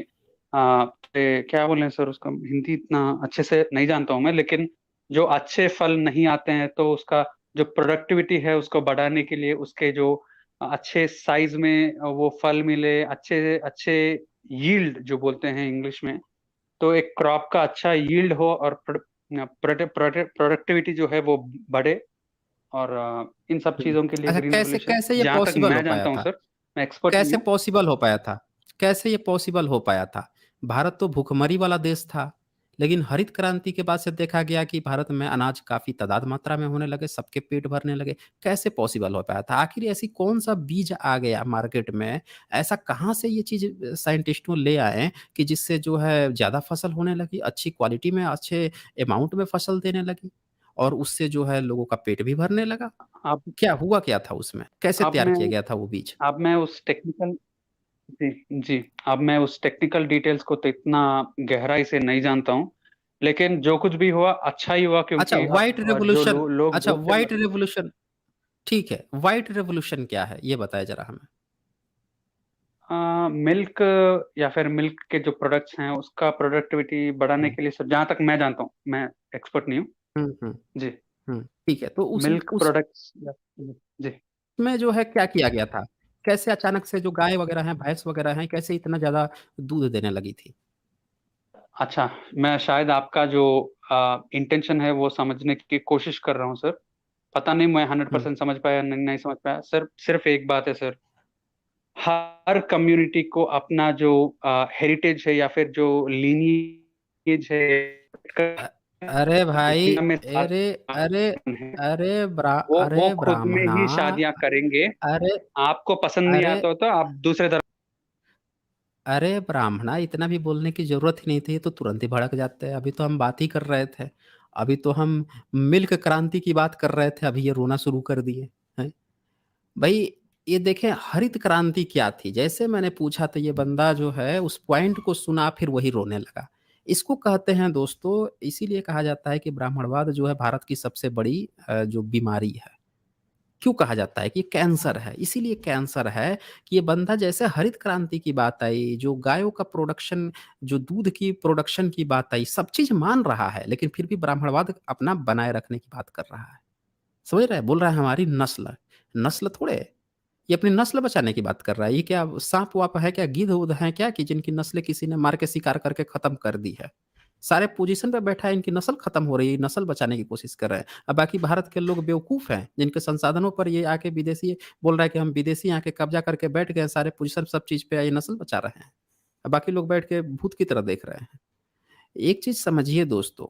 क्या बोलें सर, उसका हिंदी इतना अच्छे से नहीं जानता हूँ मैं, लेकिन जो अच्छे फल नहीं आते हैं तो उसका जो प्रोडक्टिविटी है उसको बढ़ाने के लिए, उसके जो अच्छे साइज में वो फल मिले, अच्छे अच्छे यील्ड जो बोलते हैं इंग्लिश में, तो एक क्रॉप का अच्छा यील्ड हो और प्रोडक्टिविटी जो है वो बढ़े। और इन सब हुँ। चीजों के लिए अच्छा, ग्रीन कैसे रेवोल्यूशन, कैसे ये जहां तक पॉसिबल हो मैं पाया जानता हूँ था? सर, मैं एक्सपर्ट नहीं कैसे हूँ। पॉसिबल हो पाया था? कैसे ये पॉसिबल हो पाया था? भारत तो भुखमरी वाला देश था, लेकिन हरित क्रांति के बाद से देखा गया कि भारत में अनाज काफ़ी तादाद मात्रा में होने लगे, सबके पेट भरने लगे। कैसे पॉसिबल हो पाया था? आखिर ऐसी कौन-सा बीज आ गया मार्केट में? ऐसा कहाँ से ये चीज़ साइंटिस्टों ले आए कि जिससे जो है ज़्यादा फसल होने लगी, अच्छी क्वालिटी में, अच्छे अमाउंट में फसल देने लगी और उससे जो है लोगों का पेट भी भरने लगा? अब क्या हुआ क्या था उसमें? कैसे अब तैयार मैं किया गया था वो बीज? अब मैं उस टेक्निकल जी जी। अब मैं उस टेक्निकल डिटेल्स को तो इतना गहराई से नहीं जानता हूँ, लेकिन जो कुछ भी हुआ अच्छा ही हुआ, अच्छा, क्योंकि व्हाइट अब जो रेवोल्यूशन। लोग अच्छा, भूखे व्हाइट मर। रेवोल्यूशन। ठीक है, व्हाइट रेवोल्यूशन क्या है ये बताए जरा हमें। मिल्क या फिर मिल्क के जो प्रोडक्ट्स हैं उसका प्रोडक्टिविटी बढ़ाने हम्म के लिए सर, जहाँ तक मैं जानता हूँ, मैं एक्सपर्ट नहीं हूँ। हम्म हम्म जी। ठीक है, तो मिल्क उस प्रोडक्ट्स। जी। में जो है क्या किया गया था? कैसे अचानक से जो गाय वगैरह हैं, भैंस वगैरह हैं, कैसे इतना ज्यादा दूध देने लगी थी? अच्छा, मैं शायद आपका जो इंटेंशन है वो समझने की कोशिश कर रहा हूँ सर। पता नहीं मैं हंड्रेड हम्म परसेंट समझ पाया नहीं, नहीं समझ पाया सर। सिर्फ एक बात है सर, हर कम्युनिटी को अपना जो हेरिटेज है या फिर जो लीनिएज है, अ- अरे भाई, दुनिया में अरे अरे है, अरे वो खुद में ब्राह्मणा, ही शादियां करेंगे। अरे आपको पसंद नहीं अरे आता हो तो आप दूसरे तरफ। अरे ब्राह्मणा, इतना भी बोलने की जरूरत ही नहीं थी, ये तो तुरंत ही भड़क जाते हैं। अभी तो हम बात ही कर रहे थे। अभी तो हम मिल्क क्रांति की बात कर रहे थे, अभी ये रोना शुरू कर दिए हैं। भाई, ये देखें हरित क्रांति क्या थी। जैसे मैंने पूछा तो ये बंदा जो है उस पॉइंट को सुना, फिर वही रोने लगा। इसको कहते हैं दोस्तों, इसीलिए कहा जाता है कि ब्राह्मणवाद जो है भारत की सबसे बड़ी जो बीमारी है। क्यों कहा जाता है कि कैंसर है? इसीलिए कैंसर है कि ये बंदा, जैसे हरित क्रांति की बात आई, जो गायों का प्रोडक्शन, जो दूध की प्रोडक्शन की बात आई, सब चीज मान रहा है, लेकिन फिर भी ब्राह्मणवाद अपना बनाए रखने की बात कर रहा है। समझ रहे हैं? बोल रहा है हमारी नस्ल। नस्ल थोड़े, ये अपनी नस्ल बचाने की बात कर रहा है। ये क्या सांप वाप है क्या, गिद्ध उद्ध है क्या, कि जिनकी नस्लें किसी ने मार के शिकार करके खत्म कर दी है? सारे पोजीशन पे बैठा है, इनकी नस्ल खत्म हो रही है, नस्ल बचाने की कोशिश कर रहे हैं। अब बाकी भारत के लोग बेवकूफ हैं, जिनके संसाधनों पर ये आके विदेशी बोल रहा है कि हम विदेशी आके कब्जा करके बैठ गए, सारे पोजीशन सब चीज पे ये नस्ल बचा रहे हैं। अब बाकी लोग बैठ के भूत की तरह देख रहे हैं। एक चीज समझिए दोस्तों,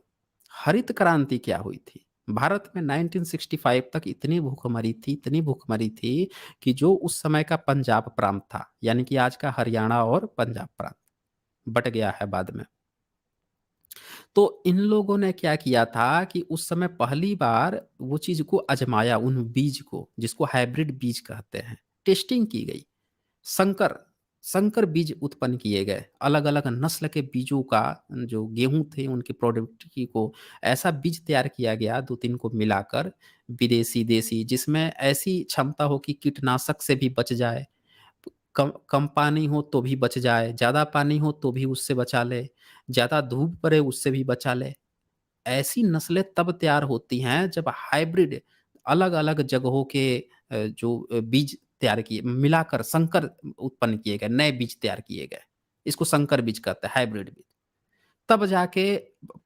हरित क्रांति क्या हुई थी? भारत में 1965 तक इतनी भूखमरी थी, इतनी भूखमरी थी, कि जो उस समय का पंजाब प्रांत था, यानी कि आज का हरियाणा और पंजाब प्रांत, बट गया है बाद में। तो इन लोगों ने क्या किया था कि उस समय पहली बार वो चीज को आजमाया, उन बीज को, जिसको हाइब्रिड बीज कहते हैं, टेस्टिंग की गई। संकर संकर बीज उत्पन्न किए गए, अलग अलग नस्ल के बीजों का, जो गेहूं थे उनकी प्रोडक्टिविटी को, ऐसा बीज तैयार किया गया दो तीन को मिलाकर, विदेशी देसी, जिसमें ऐसी क्षमता हो कि कीटनाशक से भी बच जाए, कम कम पानी हो तो भी बच जाए, ज्यादा पानी हो तो भी उससे बचा ले, ज्यादा धूप पड़े उससे भी बचा ले। ऐसी नस्लें तब तैयार होती हैं जब हाइब्रिड, अलग अलग जगहों के जो बीज तैयार किए, मिलाकर संकर उत्पन्न किए गए, नए बीज तैयार किए गए। इसको संकर बीज कहते हैं, हाइब्रिड बीज। तब जाके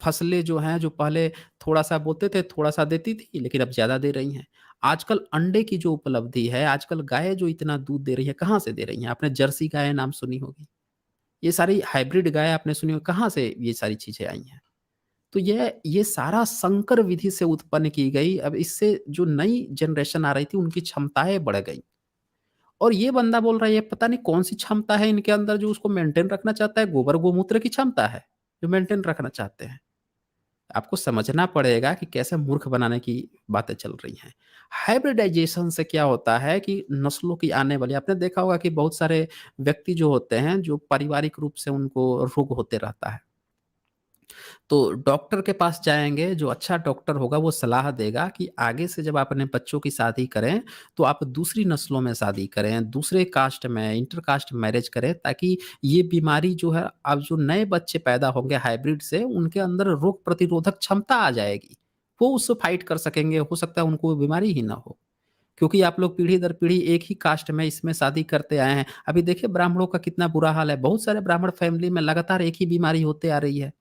फसलें जो हैं, जो पहले थोड़ा सा बोते थे, थोड़ा सा देती थी, लेकिन अब ज्यादा दे रही हैं। आजकल अंडे की जो उपलब्धि है, आजकल गाय जो इतना दूध दे रही है, कहाँ से दे रही हैं? आपने जर्सी गाय नाम सुनी होगी, ये सारी हाइब्रिड गाय आपने सुनी होगी, कहाँ से ये सारी चीजें आई हैं? तो ये सारा संकर विधि से उत्पन्न की गई। अब इससे जो नई जनरेशन आ रही थी, उनकी क्षमताएं बढ़ गई। और ये बंदा बोल रहा है ये पता नहीं कौन सी क्षमता है इनके अंदर जो उसको मेंटेन रखना चाहता है, गोबर गोमूत्र की क्षमता है जो मेंटेन रखना चाहते हैं। आपको समझना पड़ेगा कि कैसे मूर्ख बनाने की बातें चल रही हैं। हाइब्रिडाइजेशन से क्या होता है कि नस्लों की आने वाली, आपने देखा होगा कि बहुत सारे व्यक्ति जो होते हैं, जो पारिवारिक रूप से उनको रोग होते रहता है, तो डॉक्टर के पास जाएँगे, जो अच्छा डॉक्टर होगा वो सलाह देगा कि आगे से जब आप अपने बच्चों की शादी करें, तो आप दूसरी नस्लों में शादी करें, दूसरे कास्ट में, इंटर कास्ट मैरिज करें, ताकि ये बीमारी जो है, अब जो नए बच्चे पैदा होंगे हाइब्रिड से, उनके अंदर रोग प्रतिरोधक क्षमता आ जाएगी। वो उससे फाइट कर सकेंगे, हो सकता है उनको वो बीमारी ही ना हो। क्योंकि आप लोग पीढ़ी दर पीढ़ी एक ही कास्ट में इसमें शादी करते आए हैं। अभी देखिए ब्राह्मणों का कितना बुरा हाल है, बहुत सारे ब्राह्मण फैमिली में लगातार एक ही बीमारी होते आ रही है।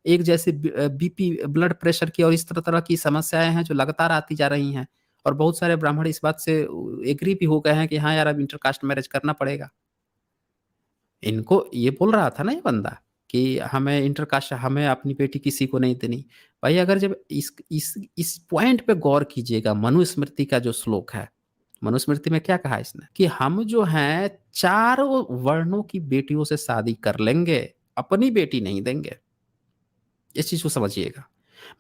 एक जैसे बीपी, ब्लड प्रेशर की और इस तरह-तरह की समस्याएँ हैं जो लगातार आती जा रही हैं। और बहुत सारे ब्राह्मण इस बात से एग्री भी हो गए हैं कि हाँ यार, अब इंटरकास्ट मैरिज करना पड़ेगा। इनको ये बोल रहा था ना ये बंदा कि हमें इंटरकास्ट, हमें अपनी बेटी किसी को नहीं देनी। भाई अगर जब इस पॉइंट पे गौर कीजिएगा, मनुस्मृति का जो श्लोक है, मनुस्मृति में क्या कहा इसने कि हम जो हैं चारों वर्णों की बेटियों से शादी कर लेंगे, अपनी बेटी नहीं देंगे। इस चीज़ को समझिएगा।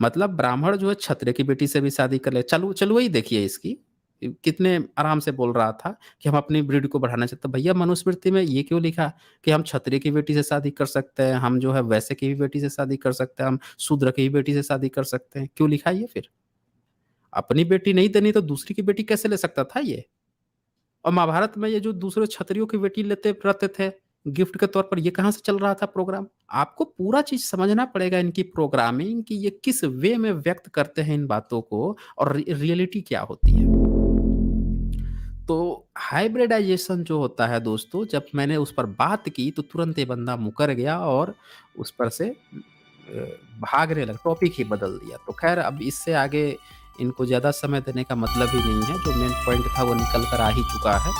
मतलब ब्राह्मण जो है क्षत्रिय की बेटी से भी शादी कर ले, चलो चलो वही देखिए इसकी, कितने आराम से बोल रहा था कि हम अपनी ब्रीड को बढ़ाना चाहते हैं। भैया मनुस्मृति में ये क्यों लिखा कि हम क्षत्रिय की बेटी से शादी कर सकते हैं, हम जो है वैश्य की भी बेटी से शादी कर सकते हैं, हम शूद्र की भी बेटी से शादी कर सकते हैं? क्यों लिखा है ये फिर? अपनी बेटी नहीं देनी तो दूसरी की बेटी कैसे ले सकता था ये? और महाभारत में ये जो दूसरे क्षत्रियों की बेटी लेते रहते थे गिफ्ट के तौर पर, ये कहाँ से चल रहा था प्रोग्राम? आपको पूरा चीज़ समझना पड़ेगा इनकी प्रोग्रामिंग कि ये किस वे में व्यक्त करते हैं इन बातों को और रियलिटी क्या होती है। तो हाइब्रिडाइजेशन जो होता है दोस्तों, जब मैंने उस पर बात की तो तुरंत ये बंदा मुकर गया और उस पर से भागने लगा, टॉपिक ही बदल दिया। तो ख़ैर अब इससे आगे इनको ज़्यादा समय देने का मतलब ही नहीं है, जो मेन पॉइंट था वो निकल कर आ ही चुका है।